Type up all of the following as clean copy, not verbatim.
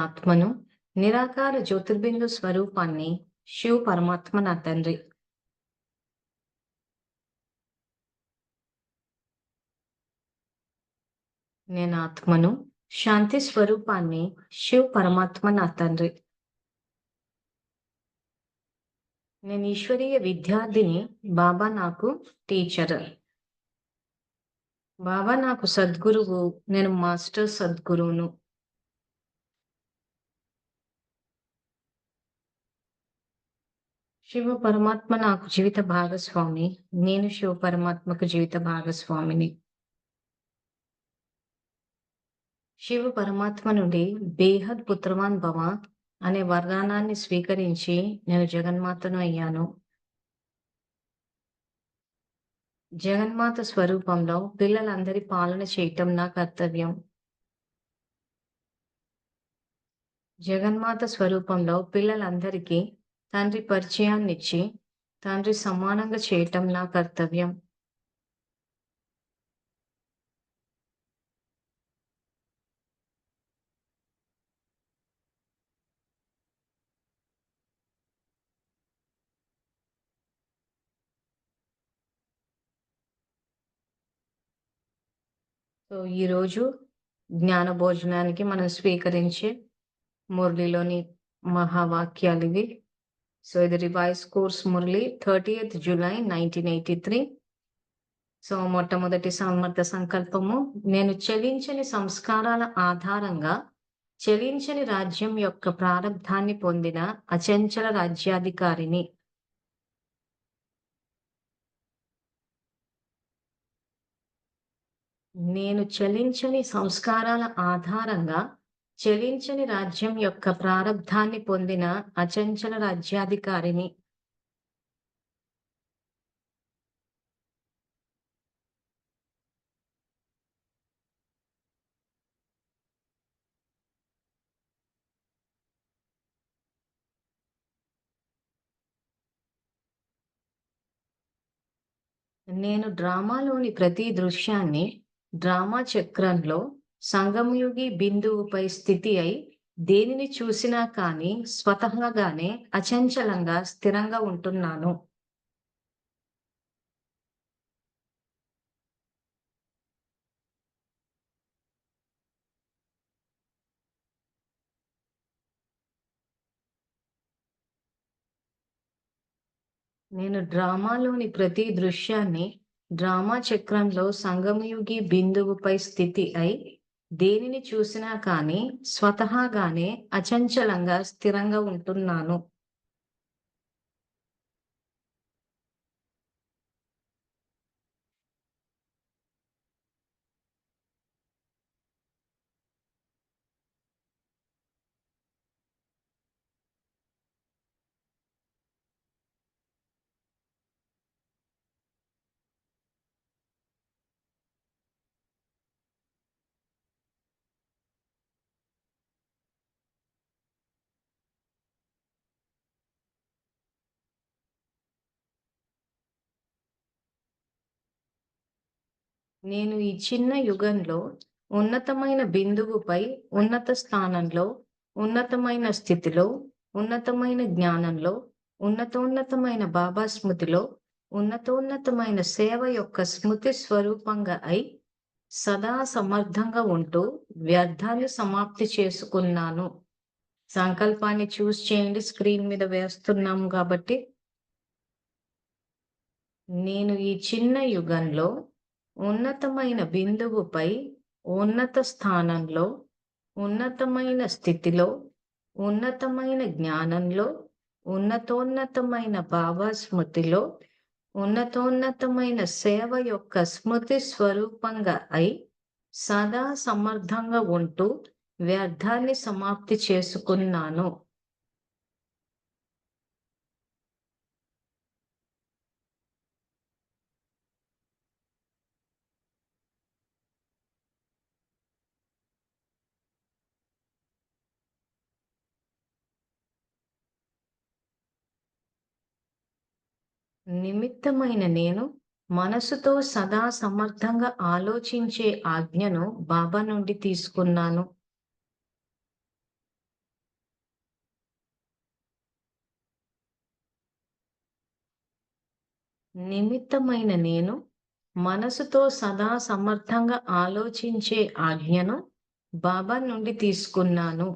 ఆత్మను, నిరాకార జ్యోతిర్బిందు స్వరూపాన్ని, శివ్ పరమాత్మ నా తండ్రి. నేను ఆత్మను, శాంతి స్వరూపాన్ని, శివ్ పరమాత్మ నా తండ్రి. నేను ఈశ్వరీయ విద్యార్థిని, బాబా నాకు టీచర్. బాబా నాకు సద్గురువు, నేను మాస్టర్ సద్గురువును. శివ పరమాత్మ నాకు జీవిత భాగస్వామి, నేను శివ పరమాత్మకు జీవిత భాగస్వామిని. శివ పరమాత్మ నుండి బేహద్ పుత్రవాన్ భవ అనే వరదానాన్ని స్వీకరించి నేను జగన్మాతను అయ్యాను. జగన్మాత స్వరూపంలో పిల్లలందరి పాలన చేయటం నా కర్తవ్యం. జగన్మాత స్వరూపంలో పిల్లలందరికీ తండ్రి పరిచయాన్నిచ్చి తండ్రి సమానంగా చేయటం నా కర్తవ్యం. సో ఈరోజు జ్ఞాన భోజనానికి మనం స్వీకరించే మురళిలోని మహావాక్యాలు ఇవి. సో ఇది revise course Murali 30th July 1983. So మొట్టమొదటి సమర్థ సంకల్పము, నేను చెలించని సంస్కారాల ఆధారంగా చెలించని రాజ్యం యొక్క ప్రారబ్ధాన్ని పొందిన అచంచల రాజ్యాధికారిని. నేను చెలించని సంస్కారాల ఆధారంగా చెలించని రాజ్యం యొక్క ప్రారబ్ధాన్ని పొందిన అచంచల రాజ్యాధికారిని. నేను డ్రామాలోని ప్రతి దృశ్యాన్ని డ్రామా చక్రంలో సంగమయుగి బిందువుపై స్థితి అయి దేనిని చూసినా కానీ స్వతహాగానే అచంచలంగా స్థిరంగా ఉంటున్నాను. నేను డ్రామాలోని ప్రతి దృశ్యాన్ని డ్రామా చక్రంలో సంగమయుగి బిందువుపై స్థితి అయి దేనిని చూసినా కానీ స్వతహాగానే అచంచలంగా స్థిరంగా ఉంటున్నాను. నేను ఈ చిన్న యుగంలో ఉన్నతమైన బిందువుపై ఉన్నత స్థానంలో ఉన్నతమైన స్థితిలో ఉన్నతమైన జ్ఞానంలో ఉన్నతోన్నతమైన బాబా స్మృతిలో ఉన్నతోన్నతమైన సేవ యొక్క స్మృతి స్వరూపంగా అయి సదా సమర్థంగా ఉంటూ వ్యర్థాన్ని సమాప్తి చేసుకున్నాను. సంకల్పాన్ని చూస్ చేయండి, స్క్రీన్ మీద వేస్తున్నాం కాబట్టి. నేను ఈ చిన్న యుగంలో ఉన్నతమైన బిందువుపై ఉన్నత స్థానంలో ఉన్నతమైన స్థితిలో ఉన్నతమైన జ్ఞానంలో ఉన్నతోన్నతమైన భావస్మృతిలో ఉన్నతోన్నతమైన సేవ యొక్క స్మృతి స్వరూపంగా అయి సదా సమర్థంగా ఉంటూ వ్యర్థాన్ని సమాప్తి చేసుకున్నాను. నిమిత్తమైన నేను మనసుతో సదా సమర్థంగా ఆలోచించే ఆజ్ఞను బాబా నుండి తీసుకున్నాను. నిమిత్తమైన నేను మనసుతో సదా సమర్థంగా ఆలోచించే ఆజ్ఞను బాబా నుండి తీసుకున్నాను.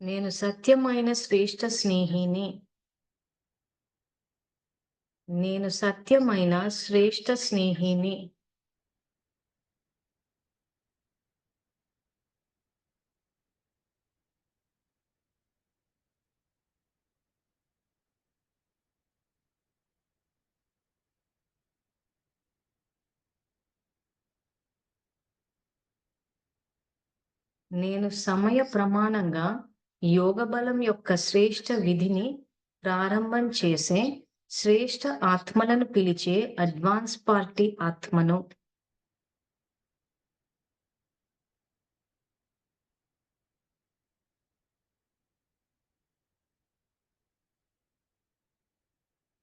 నేను సత్యమైన శ్రేష్ఠ స్నేహిని. నేను సత్యమైన శ్రేష్ఠ స్నేహిని. నేను సమయ ప్రమాణంగా యోగ బలం యొక్క శ్రేష్ఠ విధిని ప్రారంభం చేసే శ్రేష్ఠ ఆత్మలను పిలిచే అడ్వాన్స్ పార్టీ ఆత్మను.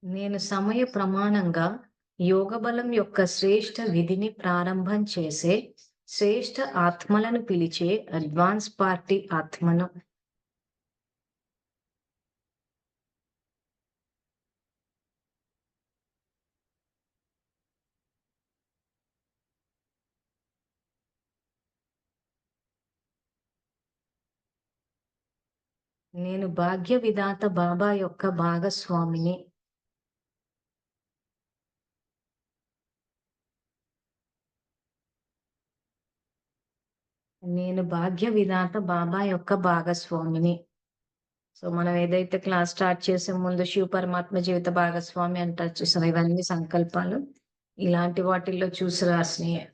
నేను సమయ ప్రమాణంగా యోగ బలం యొక్క శ్రేష్ఠ విధిని ప్రారంభం చేసే శ్రేష్ఠ ఆత్మలను పిలిచే అడ్వాన్స్ పార్టీ ఆత్మను. నేను భాగ్య విధాత బాబా యొక్క భాగస్వామిని. నేను భాగ్య విధాత బాబా యొక్క భాగస్వామిని. సో మనం ఏదైతే క్లాస్ స్టార్ట్ చేసే ముందు శివ పరమాత్మ జీవిత భాగస్వామి అంటారు చూసారా, ఇవన్నీ సంకల్పాలు ఇలాంటి వాటిల్లో చూసి రాసినయే.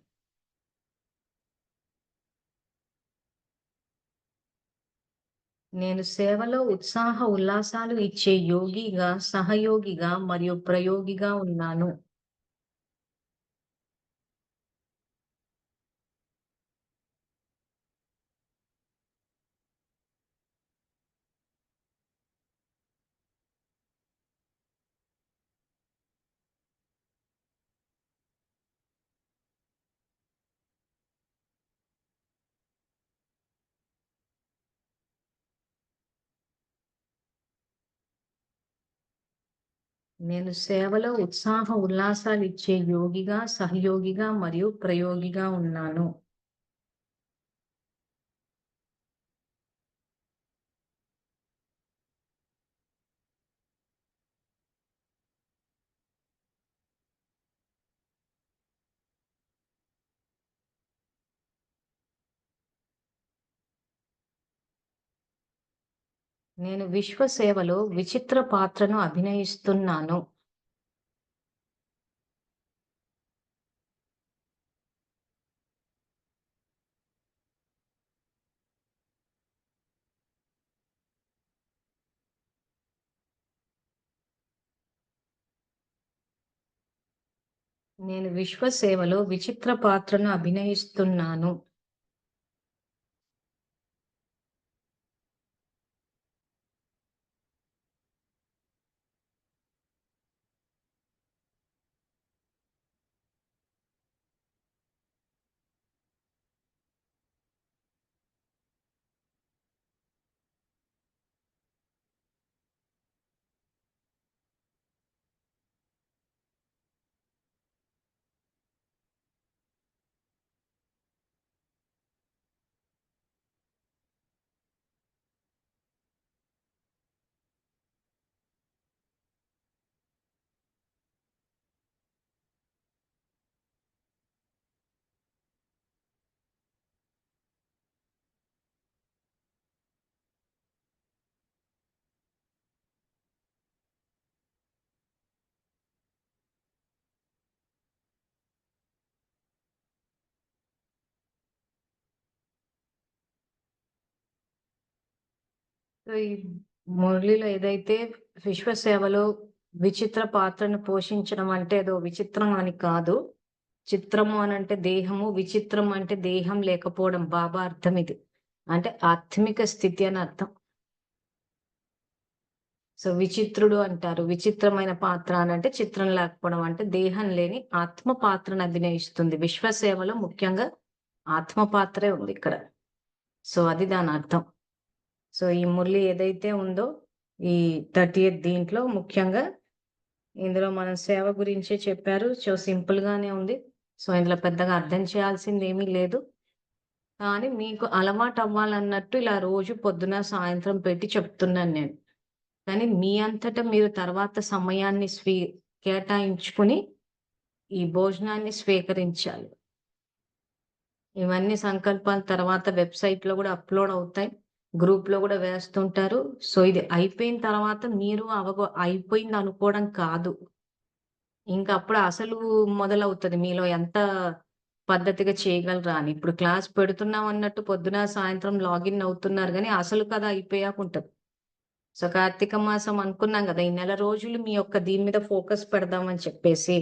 నేను సేవలో ఉత్సాహ ఉల్లాసాలు ఇచ్చే యోగిగా, సహయోగిగా మరియు ప్రయోగిగా ఉన్నాను. నేను సేవలో ఉత్సాహ ఉల్లాసాలు ఇచ్చే యోగిగా, సహయోగిగా మరియు ప్రయోగిగా ఉన్నాను. నేను విశ్వ సేవలో విచిత్ర పాత్రను అభినయిస్తున్నాను. నేను విశ్వ సేవలో విచిత్ర పాత్రను అభినయిస్తున్నాను. సో ఈ మురళిలో ఏదైతే విశ్వ సేవలో విచిత్ర పాత్రను పోషించడం అంటే ఏదో విచిత్రం అని కాదు. చిత్రము అనంటే దేహము, విచిత్రం అంటే దేహం లేకపోవడం. బాబా అర్థం ఇది. అంటే ఆత్మిక స్థితి అని అర్థం. సో విచిత్రుడు అంటారు. విచిత్రమైన పాత్ర అనంటే చిత్రం లేకపోవడం అంటే దేహం లేని ఆత్మ పాత్రను అభినయిస్తుంది. విశ్వసేవలో ముఖ్యంగా ఆత్మ పాత్రే ఉంది ఇక్కడ. సో అది దానర్థం. సో ఈ మురళి ఏదైతే ఉందో ఈ 30th దీంట్లో ముఖ్యంగా ఇందులో మనం సేవ గురించే చెప్పారు. సో సింపుల్ గానే ఉంది. సో ఇందులో పెద్దగా అర్థం చేయాల్సిందేమీ లేదు. కానీ మీకు అలవాటవ్వాలన్నట్టు ఇలా రోజు పొద్దున, సాయంత్రం పెట్టి చెప్తున్నాను నేను. కానీ మీ అంతట మీరు తర్వాత సమయాన్ని కేటాయించుకుని ఈ భోజనాన్ని స్వీకరించాలి. ఇవన్నీ సంకల్పాల తర్వాత వెబ్‌సైట్‌లో గూడా అప్‌లోడ్ అవుతాయి. గ్రూప్‌లో గూడా వేస్తుంటారు. సో ఇది అయిపోయిన తర్వాత మీరు అయిపోయింది అనుకోవడం కాదు. ఇంకప్పుడు అసలు మొదలవుతది మీలో ఎంత పద్ధతిగా చేయగలరా అని. ఇప్పుడు క్లాస్ పెడుతున్నాం అన్నట్టు పొద్దున, సాయంత్రం లాగిన్ అవుతున్నారు గానీ అసలు కథ అయిపోయాకుంటది. సో కార్తీక మాసం అనుకున్నాం గదా! ఈ నెల రోజులు మీ యొక్క దీని మీద ఫోకస్ పెడదామని చెప్పేసి.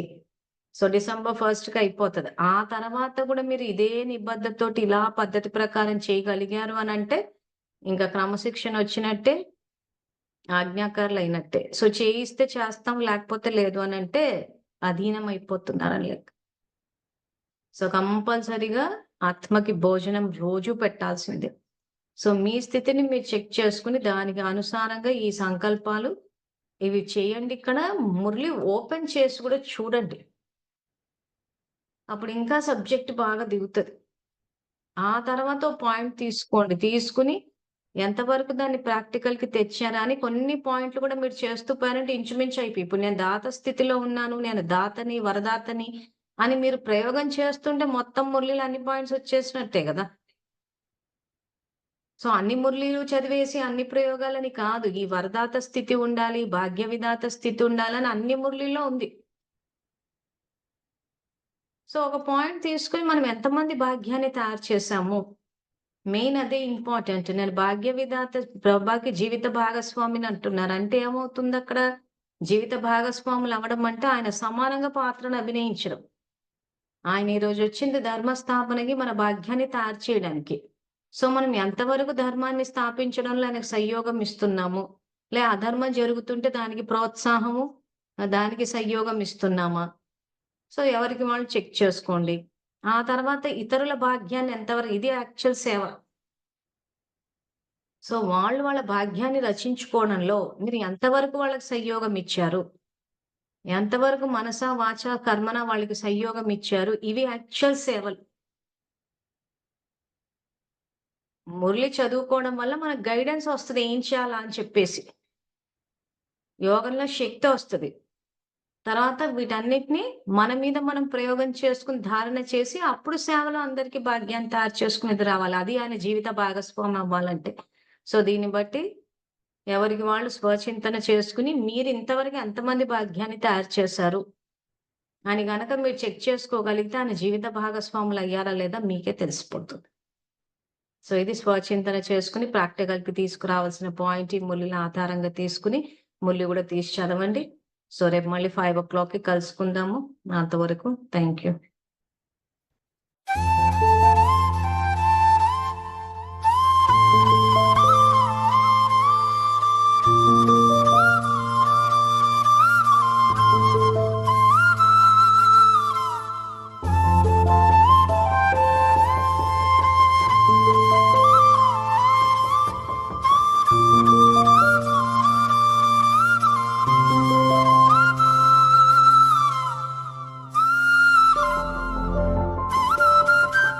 సో డిసెంబర్ 1కి అయిపోతది. ఆ తర్వాత గూడా మీరు ఇదే నిబద్ధతతోటి ఇలా పద్ధతి ప్రకారం చేయగలిగారు అనంటే, ఇంకా క్రమశిక్షణ వచ్చినట్టే, ఆజ్ఞాకారులయినట్టే. సో చేయిస్తే చేస్తాం, లేకపోతే లేదు అనంటే అధీనమైపోతున్నారని లెక్క. సో కంపల్సరీగా ఆత్మకి భోజనం రోజు పెట్టాల్సిందే. సో మీ స్థితిని మీరు చెక్ చేసుకొని దానికి అనుసారంగా ఈ సంకల్పాలు ఇవి చేయండి. ఇక్కడ మురళి ఓపెన్ చేసి కూడా చూడండి. అప్పుడు ఇంకా సబ్జెక్ట్ బాగా దిగుతది. ఆ తర్వాత ఓ పాయింట్ తీసుకోండి. తీసుకొని ఎంతవరకు దాన్ని ప్రాక్టికల్‌కి తెచ్చారా అని కొన్ని పాయింట్లు కూడా మీరు చేస్తూ పోయారంటే ఇంచుమించు అయిపోయి. ఇప్పుడు నేను దాత స్థితిలో ఉన్నాను. నేను దాతని, వరదాతని అని మీరు ప్రయోగం చేస్తుంటే మొత్తం మురళిలో అన్ని పాయింట్స్ వచ్చేసినట్టే గదా! సో అన్ని మురళీలు చదివేసి అన్ని ప్రయోగాలని కాదు. ఈ వరదాత స్థితి ఉండాలి, భాగ్య విధాత స్థితి ఉండాలని అన్ని మురళీల్లో ఉంది. సో ఒక పాయింట్ తీసుకొని మనం ఎంతమంది భాగ్యాన్ని తయారు చేశాము. మెయిన్ అదే ఇంపార్టెంట్. నేను భాగ్య విధాత ప్రభాకి జీవిత భాగస్వామిని అంటున్నారు. అంటే ఏమవుతుందక్కడ? జీవిత భాగస్వాములు అవ్వడం అంటే ఆయన సమానంగా పాత్రను అభినయించడం. ఆయన ఈరోజు వచ్చింది ధర్మస్థాపనకి మన భాగ్యాన్ని తయారు చేయడానికి. సో మనం ఎంతవరకు ధర్మాన్ని స్థాపించడంలో ఆయనకు సంయోగం ఇస్తున్నాము? అధర్మం జరుగుతుంటే దానికి ప్రోత్సాహము, దానికి సంయోగం ఇస్తున్నామా? సో ఎవరికి వాళ్ళు చెక్ చేసుకోండి. ఆ తర్వాత ఇతరుల భాగ్యాన్ని ఎంతవరకు ఇది యాక్చువల్ సేవ. సో వాళ్ళు వాళ్ళ భాగ్యాన్ని రచించుకోవడంలో మీరు ఎంతవరకు వాళ్ళకి సంయోగం ఇచ్చారు? ఎంతవరకు మనస, వాచ, కర్మన వాళ్ళకి సంయోగం ఇచ్చారు? ఇవి యాక్చువల్ సేవలు. మురళి చదువుకోవడం వల్ల మనకు గైడెన్స్ వస్తది ఏం చేయాలా అని చెప్పేసి. యోగంలో శక్తి వస్తది. తర్వాత వీటన్నిటిని మన మీద మనం ప్రయోగం చేసుకొని ధారణ చేసి అప్పుడు సేవలో అందరికీ భాగ్యాన్ని తయారు చేసుకునేది రావాలి. అది ఆయన జీవిత భాగస్వామి అవ్వాలంటే. సో దీన్ని బట్టి ఎవరికి వాళ్ళు స్వచింతన చేసుకొని మీరు ఇంతవరకు ఎంతమంది భాగ్యాన్ని తయారు చేశారు అని గనక మీరు చెక్ చేసుకోగలిగితే ఆయన జీవిత భాగస్వాములు అయ్యారా లేదా మీకే తెలిసిపోతుంది. సో ఇది స్వచింతన చేసుకొని ప్రాక్టికల్‌కి తీసుకురావాల్సిన పాయింట్ ఈ మురళిని ఆధారంగా తీసుకొని మురళి కూడా తీసి చదవండి. సో రేపు మళ్ళీ 5:00కి కలుసుకుందాము. అంతవరకు థాంక్ యూ.